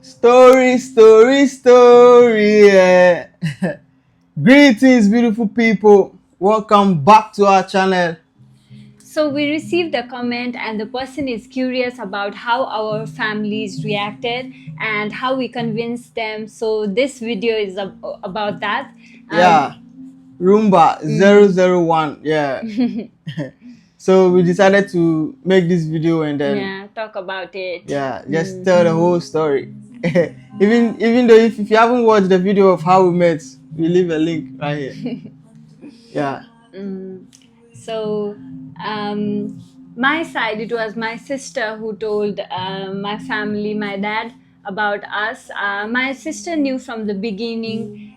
Story, story, story. Greetings, beautiful people. Welcome back to our channel. So we received a comment, and the person is curious about how our families reacted and how we convinced them. So this video is about that. Uh, Yeah, Roomba mm, 001. Yeah. So we decided to make this video and then, yeah, talk about it. yeah, just Mm, tell the whole story. Even though if you haven't watched the video of how we met, we leave a link right here. Yeah. mm. So, my side, it was my sister who told my family, my dad, about us. My sister knew from the beginning.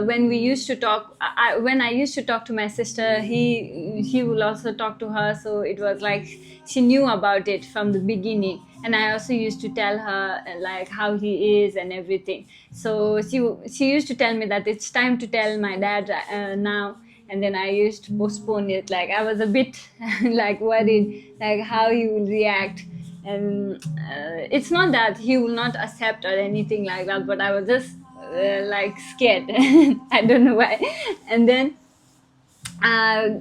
When we used to talk, when I used to talk to my sister, he will also talk to her. So it was like she knew about it from the beginning. And I also used to tell her like how he is and everything. So she used to tell me that it's time to tell my dad now, and then I used to postpone it. Like I was a bit like worried, like how he will react. And it's not that he will not accept or anything like that, but I was just like scared. I don't know why. And then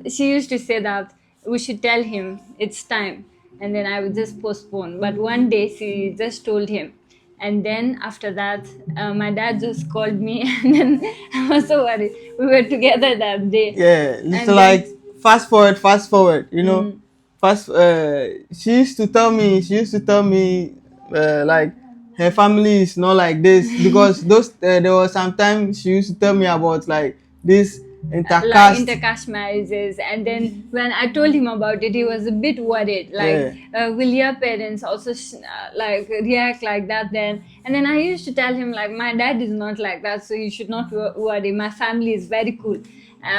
she used to say that we should tell him it's time, and then I would just postpone. But one day she just told him, and then after that, my dad just called me, and then I was so worried. We were together that day, Yeah, it's and then like fast forward, mm, fast she used to tell me like her family is not like this because those there was some time she used to tell me about like this like intercaste. intercaste marriages. And then when I told him about it, he was a bit worried, like Yeah, will your parents also like react like that then? And then I used to tell him like my dad is not like that, so you should not worry, my family is very cool.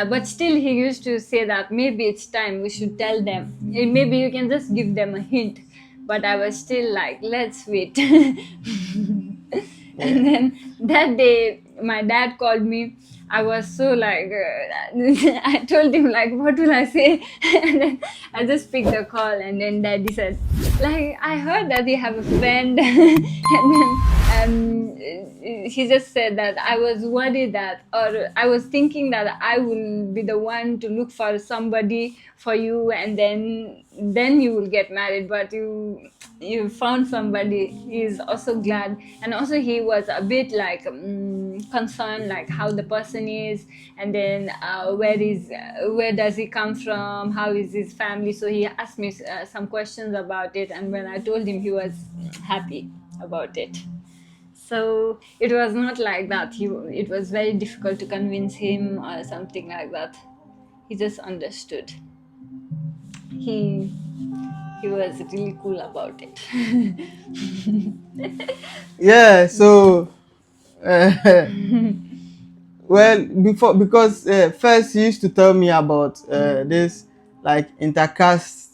But still he used to say that maybe it's time we should tell them. Maybe you can just give them a hint. But I was still like, let's wait. yeah. And then that day my dad called me. I was so like I told him like what will I say. And then I just picked the call, and then daddy said like I heard that you have a friend. And then he just said that I was worried that, or I was thinking that I will be the one to look for somebody for you, and then you will get married. But you found somebody. He's also glad. And also he was a bit like concerned, like how the person is, and then where does he come from, how is his family. So he asked me some questions about it, and when I told him, he was happy about it. So it was not like that it was very difficult to convince him or something like that. He just understood. He he was really cool about it. Yeah, so uh, well, before because first he used to tell me about this like intercaste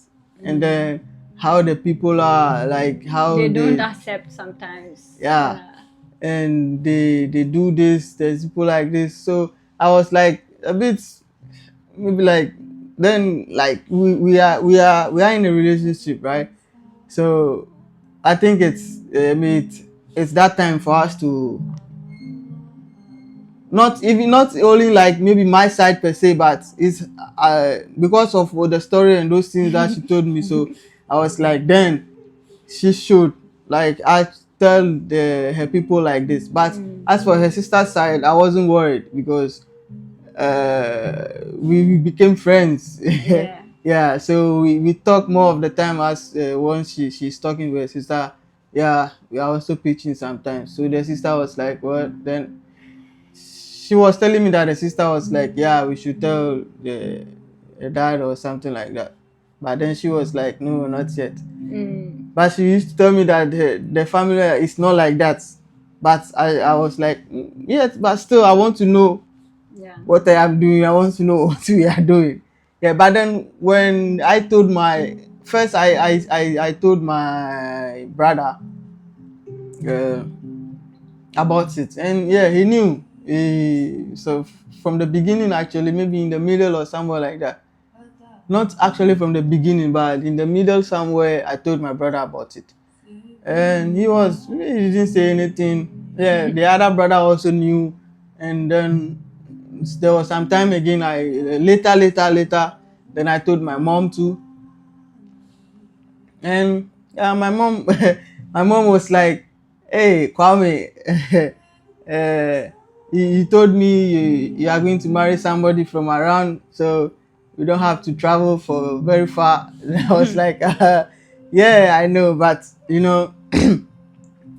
and Mm. then how the people are like how They don't they, accept sometimes. yeah, Yeah. and they do this, there's people like this. So I was like a bit maybe like then like we are in a relationship, right? So I think it's that time for us to not only like maybe my side per se, but it's because of all the story and those things that she told me. So I was like, then she should like I tell her people like this. But Mm. as for her sister's side, I wasn't worried because we became friends. Yeah. Yeah, so we talk more of the time as once she's talking with her sister. Yeah, we are also pitching sometimes. So the sister was like, well, then she was telling me that the sister was like, yeah, we should tell the dad or something like that. But then she was like, no, not yet. Mm. But she used to tell me that the family is not like that. But I was like, yes, but still, I want to know Yeah. what I am doing. I want to know what we are doing. Yeah, but then when I told my first, I told my brother uh, about it, and yeah, he knew. So from the beginning, actually, maybe in the middle or somewhere like that. Not actually from the beginning, but in the middle somewhere, I told my brother about it. and he didn't say anything. Yeah, the other brother also knew, and then there was some time again. I later, then I told my mom too, and yeah, my mom, my mom was like, "Hey, Kwame, you told me you are going to marry somebody from around, so you don't have to travel for very far." And I was like, "Yeah, I know, but you know."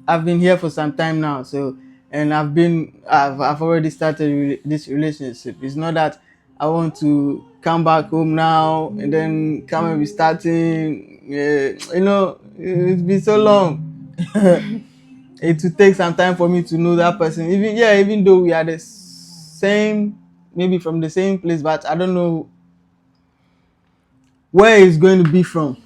I've been here for some time now, so and I've already started this relationship. It's not that I want to come back home now and then come and be starting. It's been so long. It will take some time for me to know that person. Even though we are the same, maybe from the same place, but I don't know where it's going to be from.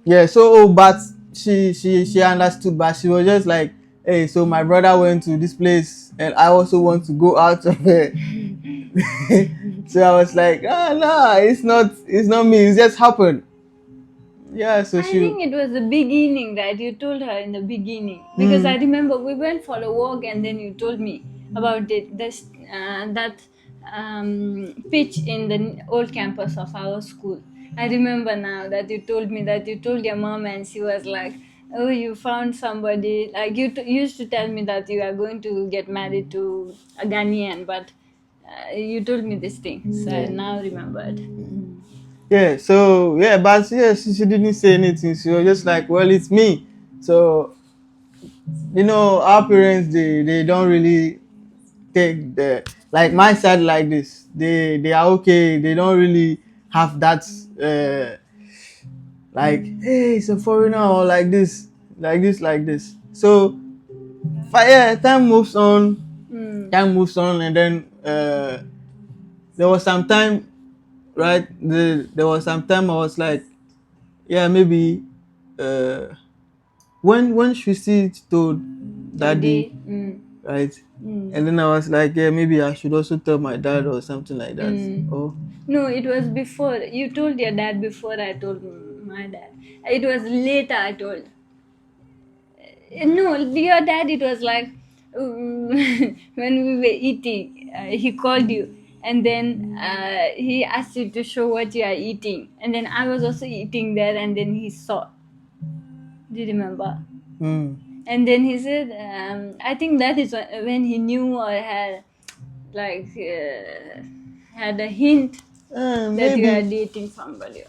Yeah, so but she understood, but she was just like, hey, so my brother went to this place and I also want to go out of it. So I was like, no, it's not me, it just happened. Yeah, so I she think it was the beginning that you told her in the beginning, because I mm, remember we went for a walk and then you told me about that pitch in the old campus of our school. I remember now that you told me that you told your mom and she was like, "Oh, you found somebody." Like used to tell me that you are going to get married to a Ghanaian, but you told me this thing, so I yeah. now remembered. Mm. Yeah, so yeah, but yeah, she didn't say anything. She was just like, well, it's me. So our parents, they don't really take the, like my side like this, they are okay, they don't really have that like, hey, it's a foreigner, or like this. So yeah, Mm. time moves on, and then there was some time, right? There was some time I was like, yeah, maybe uh when Shwisi told daddy, Daddy. Mm. right? Mm. And then I was like, yeah, maybe I should also tell my dad or something like that. Mm. Oh, No, it was before. You told your dad before I told my dad. It was later I told. No, your dad, it was like when we were eating, he called you and then he asked you to show what you are eating. And then I was also eating there and then he saw. Do you remember? hmm. And then he said, I think that is when he knew or had like had a hint that you are Maybe. dating somebody.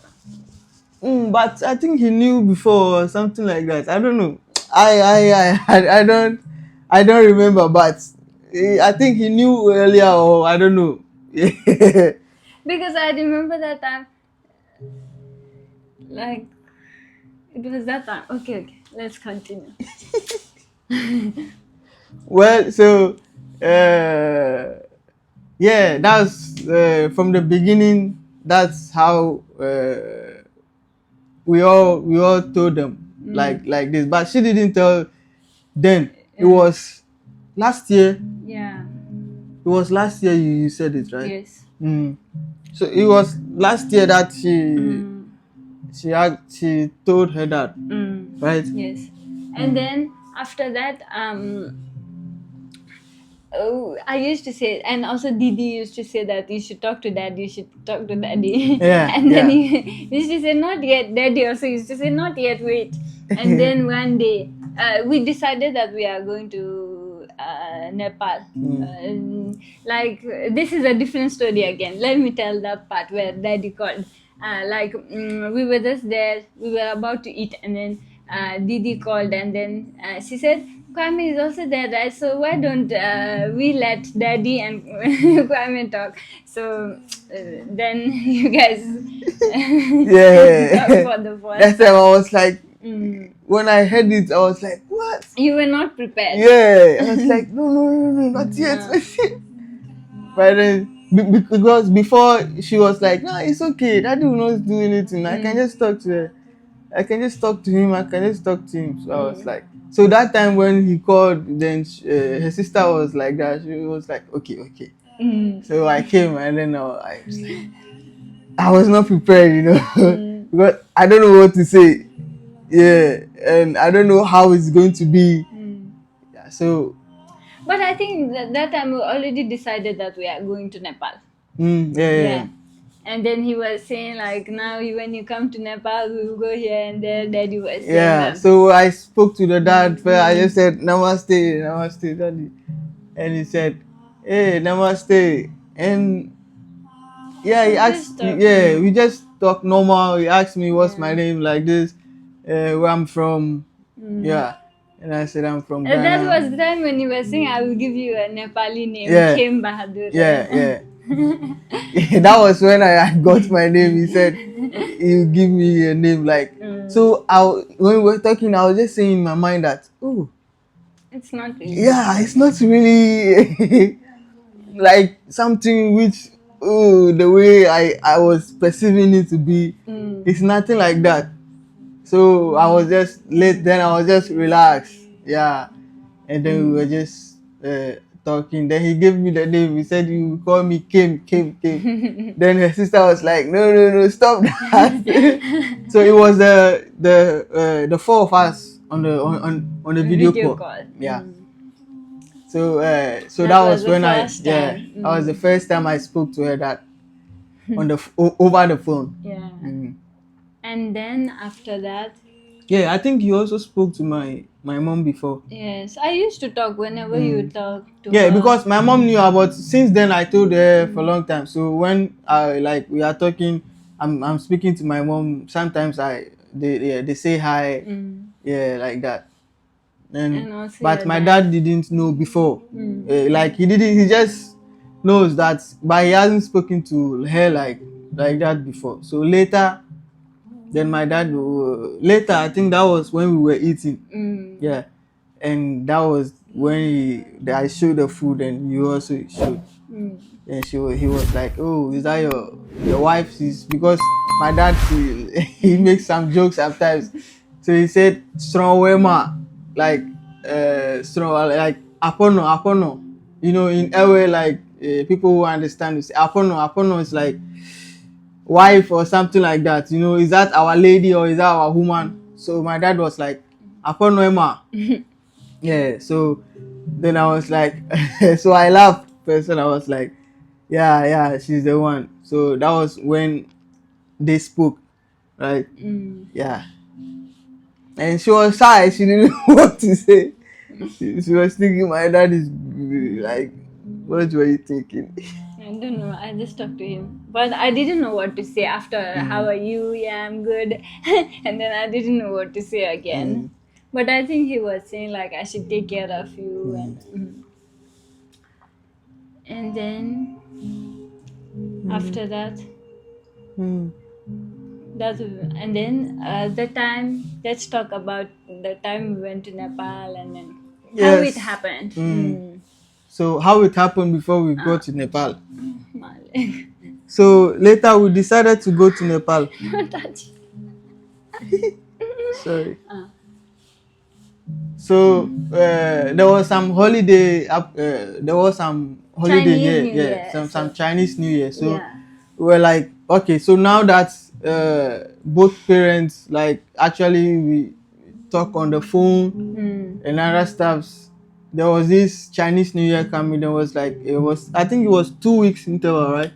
But I think he knew before or something like that. I don't know. I don't remember, but I think he knew earlier, or I don't know. Yeah. Because I remember that time, like it was that time. Okay, okay, let's continue. Well, so uh, yeah, that's from the beginning. That's how we all told them like Mm. like this, but she didn't tell. Then it Uh, was last year. yeah. It was last year you said it, right? Yes. Mm. So it was last year that Mm. she told her dad, Mm. right? Yes. And Mm. then after that, oh, I used to say, and also Didi used to say that you should talk to dad, you should talk to daddy. Yeah, And then yeah. he used to say, not yet. Daddy also used to say, not yet, wait. And then one day, we decided that we are going to Nepal. Mm. This is a different story again. Let me tell that part where daddy called. We were just there, we were about to eat, and then Didi called, and then she said, Kwame is also there, right? So why don't we let Daddy and Kwame talk? So then you guys talk Yeah. for the first That time time. I was like, Mm. when I heard it, I was like, what? You were not prepared. Yeah. I was like, no, no, no, no, not yet. No. But then, because before she was like, no, it's okay. Daddy will not do anything. I can Mm. just talk to her. I can just talk to him. I can just talk to him. So I was Mm. like, so that time when he called, then her sister was like that. She was like, okay, okay. Mm. So I came, and then I was not prepared, Mm. because I don't know what to say. Yeah, and I don't know how it's going to be. Yeah, so But I think that time we already decided that we are going to Nepal. yeah, yeah, yeah. Yeah. And then he was saying like, now when you come to Nepal, we will go here and there. Daddy was saying Yeah, that. so I spoke to the dad first. I just said, Namaste, Namaste, daddy. And he said, hey, Namaste. And yeah, he We asked, just yeah, we just talk normal. He asked me, what's my yeah. name, like this, where I'm from. Mm. Yeah. And I said, I'm from That Ghana. was the time when you were saying, I will give you a Nepali name, Yeah, Khem Bahadur, yeah, right? yeah. That was when I got my name. He said, he'll give me a name. Like, Mm. so when we were talking, I was just saying in my mind that, oh, It's not really yeah, difficult. it's not really like something which, oh, the way I was perceiving it to be, it's nothing like that. So I was just late. Then I was just relaxed. Yeah, and then we were just talking. Then he gave me the name. He said, "You call me Kim, Kim, Kim." Then her sister was like, "No, no, no, stop that." So it was the four of us on the video Video call. call. Yeah. So That that was was the when first yeah, time. that was the first time I spoke to her that over the phone. Yeah. Mm. And then after that, Yeah, I think you also spoke to my mom before. yes, I used to talk whenever you Mm. talk to Yeah, her. because my mom knew about since then I told her for a long time. So when I like we are talking, I'm speaking to my mom. Sometimes they say hi, Mm. yeah, like that. And And also but your my dad. dad didn't know before. Mm. Like he just knows that, but he hasn't spoken to her like that before. So later, then my dad later I think that was when we were eating. Mm. Yeah, and that was when I showed the food and you also showed. Mm. And he was like, "Oh, is that your wife?" Is because my dad he makes some jokes sometimes. So he said strong wema, like strong like apono apono. You know, in a way like people who understand say apono apono is like wife or something like that. You know, is that our lady or is that our woman? So my dad was like apono ema. Yeah, so then I was like, so I laughed first and I was like, yeah, yeah, she's the one. So that was when they spoke, right? Mm. Yeah. And she was shy, she didn't know what to say. She was thinking my dad is like, what were you thinking? I don't know. I just talked to him, but I didn't know what to say after. How Mm, are you? Yeah, I'm good. And then I didn't know what to say mm, again. But I think he was saying like I should take care of you, mm, and then mm, after that, mm. and then the time. Let's talk about the time we went to Nepal and then how it Yes. happened. Mm. So how it happened before we Ah, got to Nepal? Malik. So later we decided to go to Nepal. Touch. Sorry. Ah, So there was some holiday there was some holiday Chinese here, New yeah, Year. some So Chinese New Year. So yeah. we were like, okay, so now that both parents like actually we talk on the phone Mm. and other stuffs, there was this Chinese New Year coming. There was like it was I think it was 2 weeks interval, right?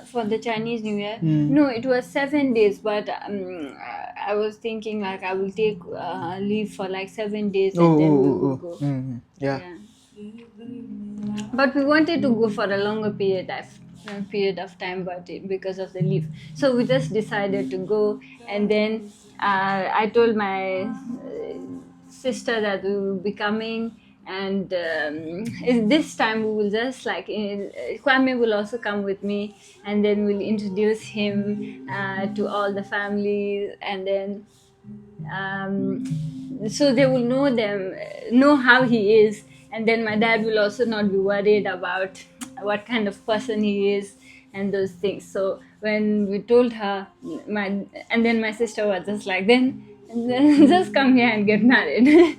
For the Chinese New Year. Mm. No, it was 7 days, but I was thinking like I will take leave for like 7 days Oh, and then oh, we oh, will oh. go. Mhm. Yeah. Yeah, but we wanted to go for a longer period of time, but because of the leave, so we just decided to go. And then I told my sister that we will be coming, and this time we will just like Kwame will also come with me, and then we'll introduce him to all the families, and then um, so they will know how he is, and then my dad will also not be worried about what kind of person he is and those things. So when we told her, my and then my sister was just like, then just come here and get married.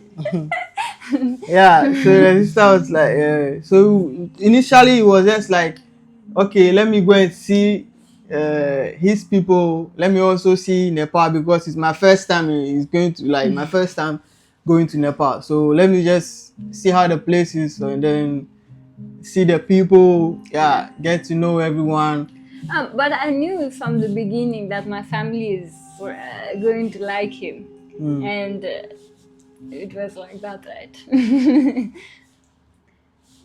Yeah, so the sister was like, so initially it was just like, okay, let me go and see his people. Let me also see Nepal because it's my first time. It's going to like my first time going to Nepal. So let me just see how the place is and then see the people. Yeah. Yeah, get to know everyone. But I knew from the beginning that my family is going to like him, and it was like that, right?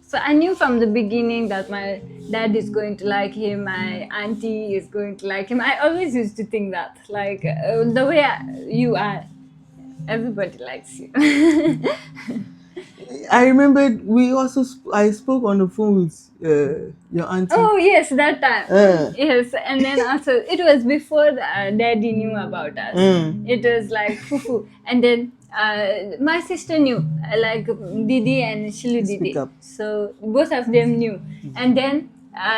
So I knew from the beginning that my dad is going to like him, my auntie is going to like him. I always used to think that, like, the way you are, everybody likes you. I remembered I spoke on the phone with your auntie. Oh yes, that time. Uh, Yes, and then also it was before daddy knew about us. It was like fufu, and then my sister knew, like Didi and Shilu Speak Didi. up. So both of them knew, and then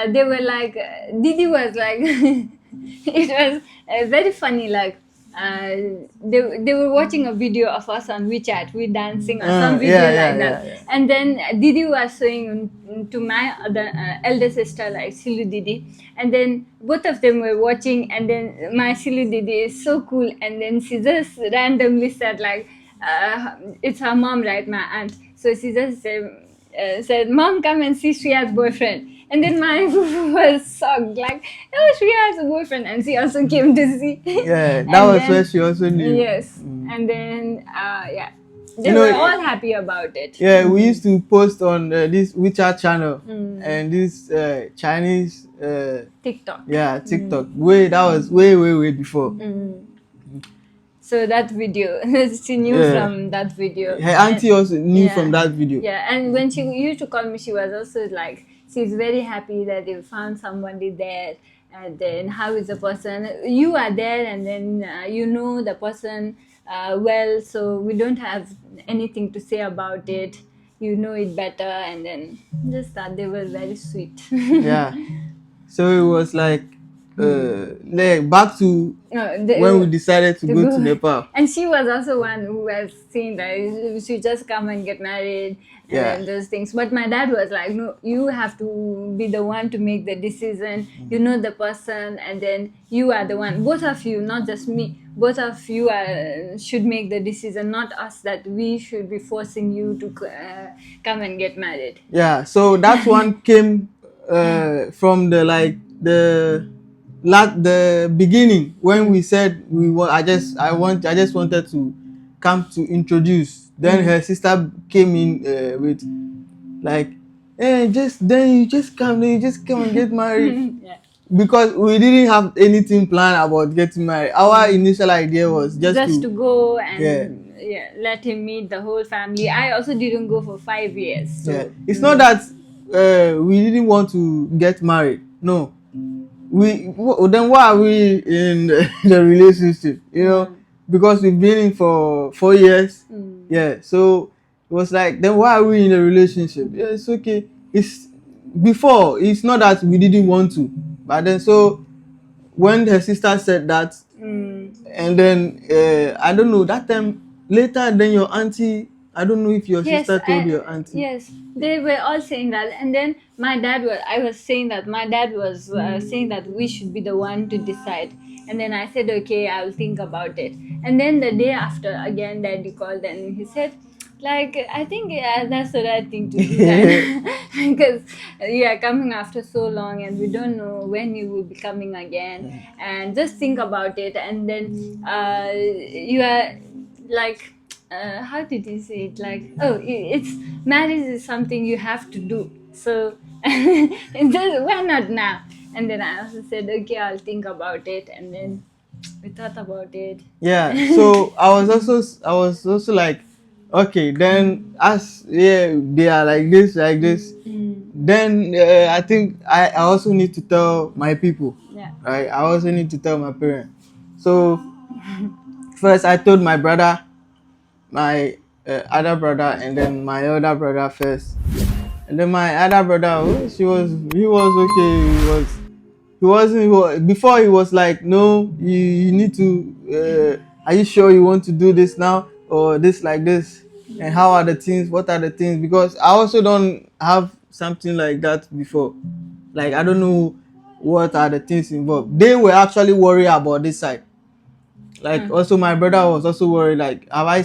they were like, Didi was like, it was very funny, like. They were watching a video of us on WeChat, we dancing or some video Yeah, like that, yeah. and then Didi was showing to my other elder sister, like Silu Didi, and then both of them were watching, and then my Silu Didi is so cool, and then she just randomly said like, it's her mom, right, my aunt, so she just said, "Mom, come and see Shriya's boyfriend." And then my was shocked, like, "Oh, Shriya has a boyfriend," and she also came to see. Yeah, that And was where then she also knew. yes, and then yeah, they You know, were all happy about it. yeah, we used to post on this WeChat channel and this Chinese, TikTok. yeah, TikTok. Way that was way before. So that video, she knew Yeah. from that video. Her auntie also knew yeah. from that video. Yeah, and when she used to call me, she was also like, she's very happy that you found somebody there. And then how is the person? You are there, and then you know the person well, so we don't have anything to say about it. You know it better, and then just that they were very sweet. Yeah. So it was like back to when we decided to go to Nepal. And she was also one who was saying that you should just come and get married and then those things. But my dad was like, no, you have to be the one to make the decision. You know the person, and then you are the one. Both of you, not just me. Both of you should make the decision, not us. That we should be forcing you to come and get married. Yeah. So that one came from the beginning when we said we want. I just wanted to come to introduce. Then her sister came in with like, hey, you just come and get married. Yeah. Because we didn't have anything planned about getting married. Our initial idea was just to go and let him meet the whole family. I also didn't go for 5 years. So. It's not that we didn't want to get married. No, then why are we in the relationship? You know, because we've been in for 4 years. Yeah, so it was like, then why are we in a relationship? Yeah, it's okay. It's not that we didn't want to, but then so when her sister said that, and then I don't know, that time later, then your auntie, I don't know if your sister told your auntie. Yes, they were all saying that, and then I was saying that my dad was saying that we should be the one to decide, and then I said, okay, I'll think about it. And then the day after, again, daddy called and he said, like, I think that's the right thing to do that. Because you are coming after so long and we don't know when you will be coming again, and just think about it. And then you are like, how did he say it, like, oh, it's marriage is something you have to do, so just, why not now? And then I also said, okay, I'll think about it, and then we thought about it. Yeah, so I was also like, okay, then as they are like this, then I think I also need to tell my people. Yeah. Right, I also need to tell my parents. So first I told my brother, my other brother, and then my other brother first. And then my other brother, he was okay. Before he was like, no, you need to, are you sure you want to do this now or this like this? And how are the things? What are the things? Because I also don't have something like that before. Like, I don't know what are the things involved. They were actually worried about this side. Like also my brother was also worried. Like, have I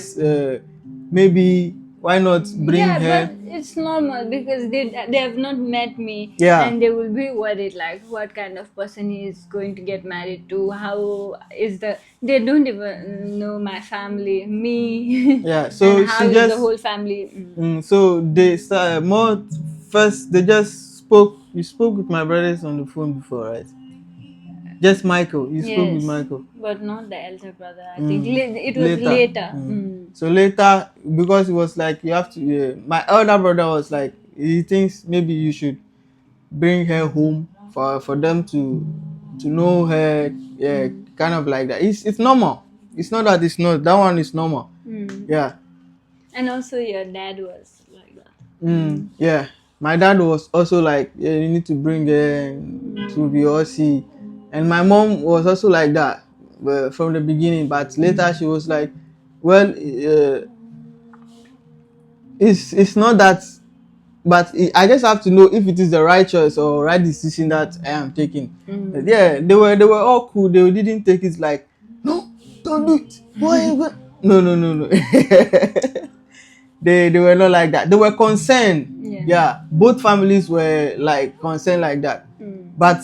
maybe why not bring Yeah, but her? it's normal because they have not met me, Yeah, and they will be worried like what kind of person he is going to get married to. How is the they don't even know my family, me, yeah. and So how she is the just whole family. so they started more first. They just spoke. You spoke with my brothers on the phone before, right? Just Michael. You spoke with Yes, Michael. but not the elder brother. I think Mm, it was later. later. So later, because it was like you have to. My elder brother was like he thinks maybe you should bring her home for them to know her. Yeah, kind of like that. It's normal. It's not that it's not. That one is normal. Mm. Yeah. And also your dad was like that. Yeah. My dad was also like, yeah, you need to bring her to be all see. And my mom was also like that from the beginning. But later she was like, well, it's not that, but I just have to know if it is the right choice or right decision that I am taking. Yeah, they were all cool. They didn't take it like, no, don't do it. Why? No, no, no, no. They were not like that. They were concerned. Yeah. Yeah, both families were like concerned like that. But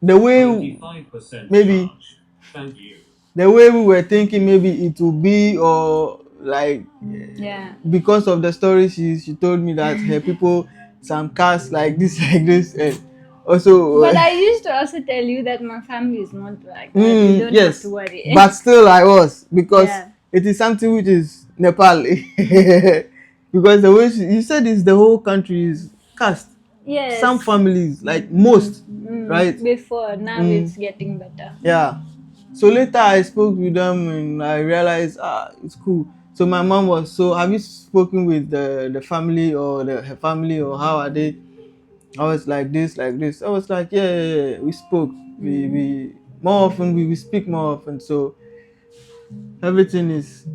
the way 95% maybe charge. Thank you. the way we were thinking maybe it would be, or like Yeah. because of the story she told me that her people some cars like this like this, and also But I used to also tell you that my family is not like that. You don't have to yes, worry. but still I was, because Yeah. it is something which is Nepal. Because the way you said is the whole country is caste. Some Yes. families like most, right? Before now mm, it's getting better. yeah. So later I spoke with them and I realized it's cool. So my mom was, so have you spoken with the family or her family, or how are they? I was like this, like this. I was like, yeah, yeah, yeah. We spoke. We more often we speak more often. So everything is